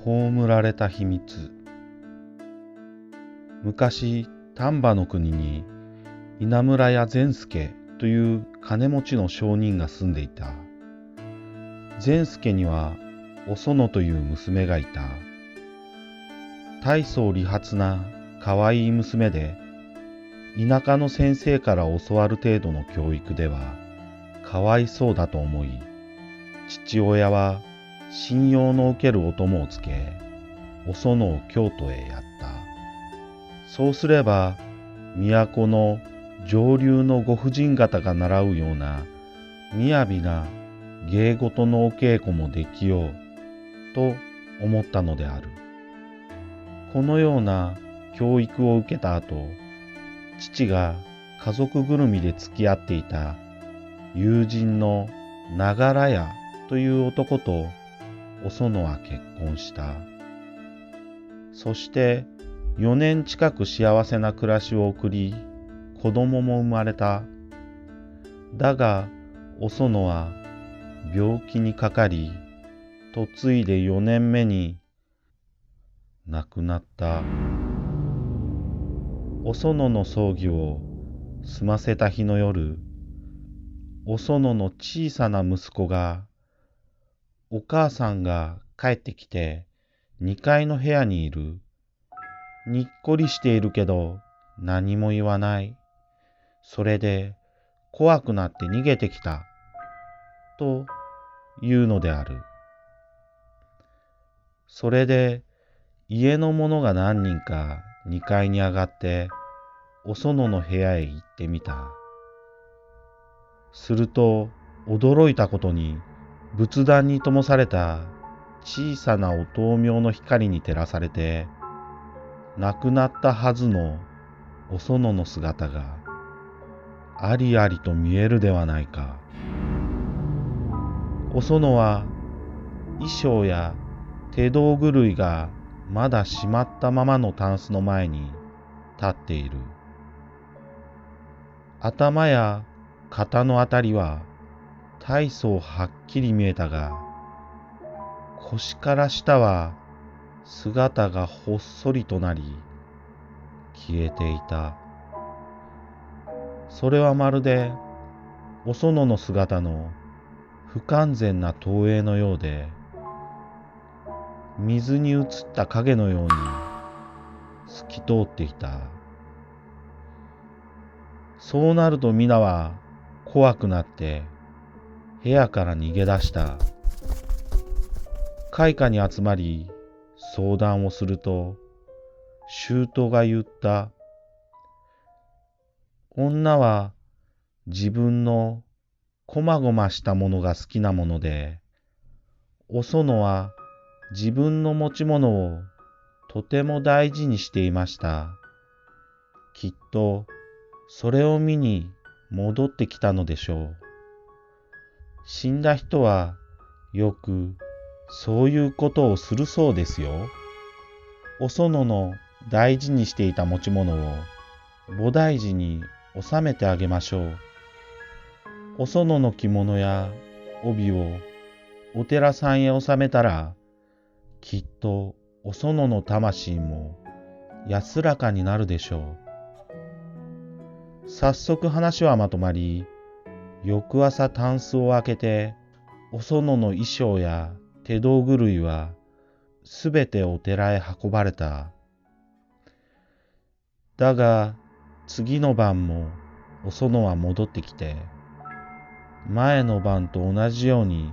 葬られた秘密。昔、丹波の国に稲村屋善助という金持ちの商人が住んでいた。善助にはお園という娘がいた。大層利発な可愛い娘で、田舎の先生から教わる程度の教育ではかわいそうだと思い、父親は信用の受けるお供をつけ、お園を京都へやった。そうすれば、都の上流のご婦人方が習うような雅な芸事のお稽古もできようと思ったのである。このような教育を受けた後、父が家族ぐるみで付き合っていた友人の長良屋という男とお園は結婚した。そして4年近く幸せな暮らしを送り、子供も生まれた。だがお園は病気にかかり、嫁いで4年目に亡くなった。お園の葬儀を済ませた日の夜、お園の小さな息子が、お母さんが帰ってきて2階の部屋にいる。にっこりしているけど何も言わない。それで怖くなって逃げてきた。というのである。それで家の者が何人か2階に上がってお園の部屋へ行ってみた。すると驚いたことに、仏壇に灯された小さなお灯明の光に照らされて、亡くなったはずのお園の姿がありありと見えるではないか。お園は衣装や手道具類がまだしまったままのタンスの前に立っている。頭や肩のあたりは大層はっきり見えたが、腰から下は姿がほっそりとなり消えていた。それはまるでお園の姿の不完全な投影のようで、水に映った影のように透き通っていた。そうなると皆は怖くなって部屋から逃げ出した。開花に集まり相談をすると、舅が言った。女は自分のこまごましたものが好きなもので、お園は自分の持ち物をとても大事にしていました。きっとそれを見に戻ってきたのでしょう。死んだ人はよくそういうことをするそうですよ。お園の大事にしていた持ち物を菩提寺に収めてあげましょう。お園の着物や帯をお寺さんへ収めたら、きっとお園の魂も安らかになるでしょう。早速話はまとまり、翌朝タンスを開けて、お園の衣装や手道具類はすべてお寺へ運ばれた。だが次の晩もお園は戻ってきて、前の晩と同じように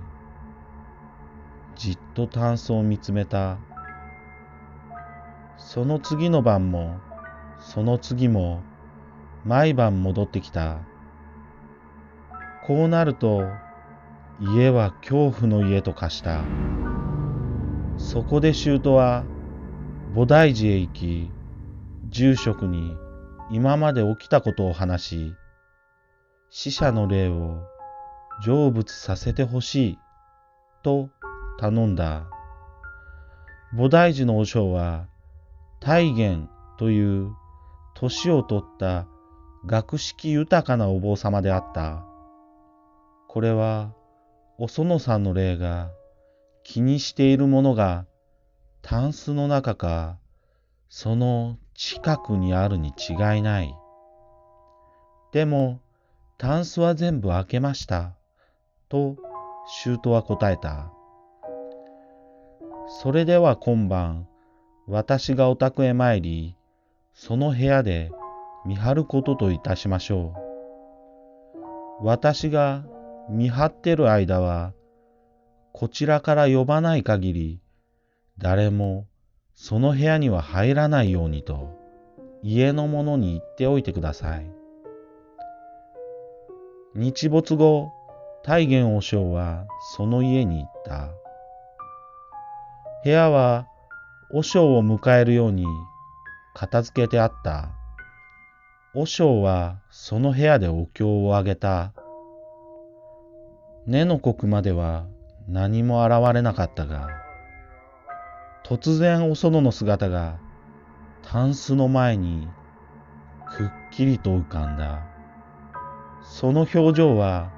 じっとタンスを見つめた。その次の晩もその次も毎晩戻ってきた。こうなると家は恐怖の家と化した。そこで舅は菩提寺へ行き、住職に今まで起きたことを話し、死者の霊を成仏させてほしいと頼んだ。菩提寺の和尚は大元という年を取った学識豊かなお坊様であった。これはお園さんの霊が気にしているものがタンスの中か、その近くにあるに違いない。でも、タンスは全部開けました。と、舅は答えた。それでは今晩、私がお宅へ参り、その部屋で見張ることといたしましょう。私が見張ってる間は、こちらから呼ばない限り、誰もその部屋には入らないようにと、家の者に言っておいてください。日没後、太元和尚はその家に行った。部屋は和尚を迎えるように片付けてあった。和尚はその部屋でお経をあげた。根の刻までは何も現れなかったが、突然お園の姿がタンスの前にくっきりと浮かんだ。その表情は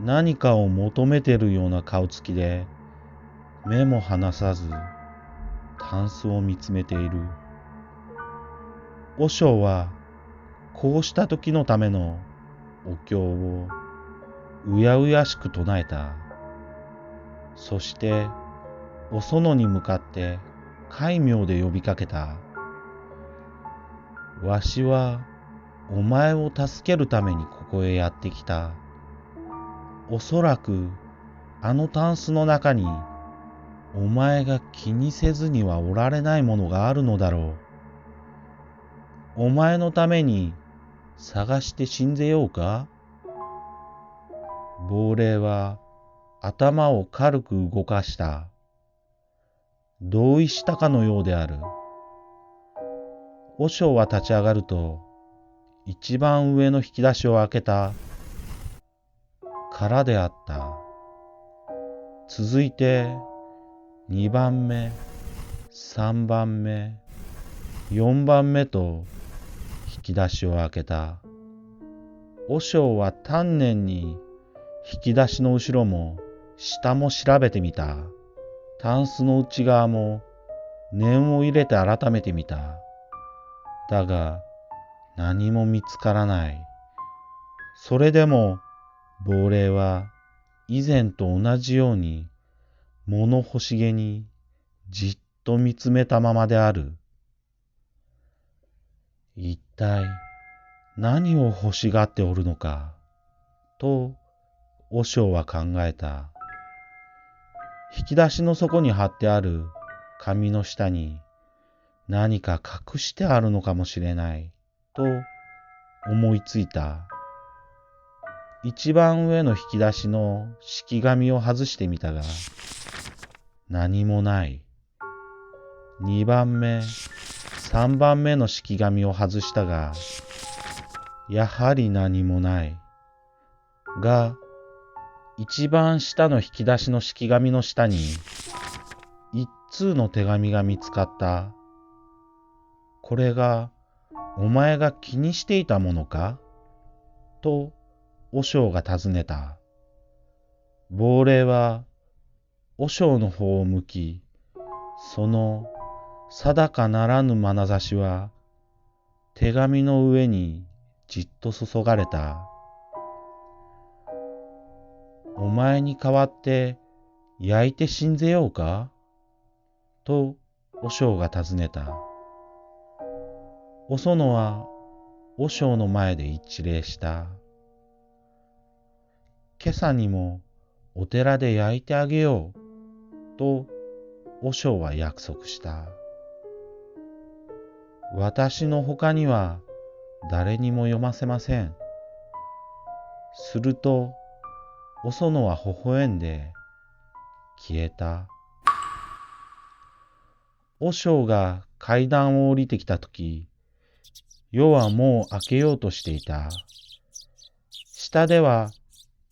何かを求めているような顔つきで、目も離さずタンスを見つめている。和尚はこうした時のためのお経をうやうやしく唱えた。そしてお園に向かって戒名で呼びかけた。わしはお前を助けるためにここへやってきた。おそらくあのタンスの中にお前が気にせずにはおられないものがあるのだろう。お前のために探して信ぜようか。亡霊は頭を軽く動かした。同意したかのようである。和尚は立ち上がると、一番上の引き出しを開けた。空であった。続いて、2番目、3番目、4番目と引き出しを開けた。和尚は丹念に引き出しの後ろも下も調べてみた。タンスの内側も念を入れて改めてみた。だが何も見つからない。それでも亡霊は以前と同じように物欲しげにじっと見つめたままである。一体何を欲しがっておるのか、と和尚は考えた。引き出しの底に貼ってある紙の下に何か隠してあるのかもしれない、と思いついた。一番上の引き出しの敷紙を外してみたが、何もない。二番目、三番目の敷紙を外したが、やはり何もない。が、一番下の引き出しの敷紙の下に、一通の手紙が見つかった。これが、お前が気にしていたものかと、和尚が尋ねた。亡霊は、和尚の方を向き、その定かならぬ眼差しは、手紙の上にじっと注がれた。お前に代わって焼いて信ぜようかと和尚が尋ねた。お園は和尚の前で一礼した。今朝にもお寺で焼いてあげようと和尚は約束した。私の他には誰にも読ませません。するとお園は微笑んで消えた。和尚が階段を降りてきたとき、夜はもう明けようとしていた。下では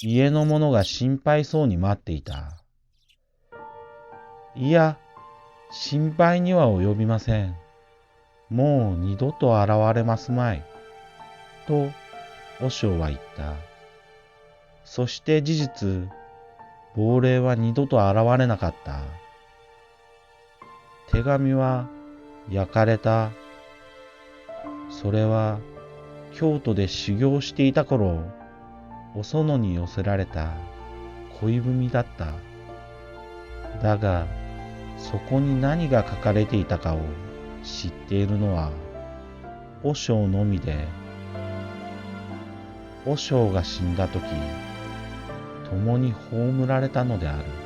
家の者が心配そうに待っていた。いや、心配には及びません。もう二度と現れますまい。と和尚は言った。そして事実、亡霊は二度と現れなかった。手紙は焼かれた。それは京都で修行していた頃、お園に寄せられた恋文だった。だが、そこに何が書かれていたかを知っているのは、和尚のみで、和尚が死んだとき、共に葬られたのである。